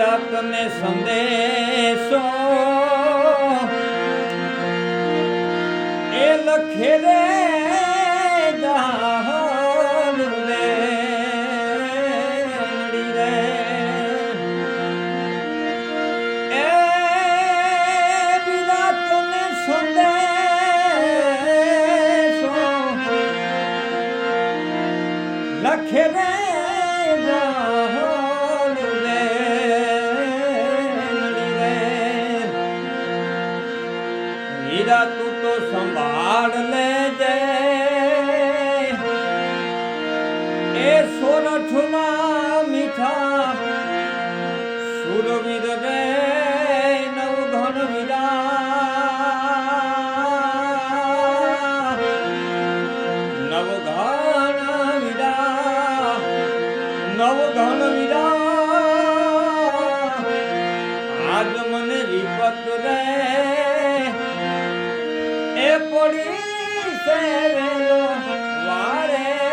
તને સંદેશો એ લખે રે જાહલ રે એ બીરા તને સંદેશો લખે રે हीरा तू तो संभाल ले जे ए सोरठना मीठा सुरवीर रे नवघन वीरा नवघन वीरा नवघन वीरा आज મને વિપત રે એ પડી સેવેલો વારે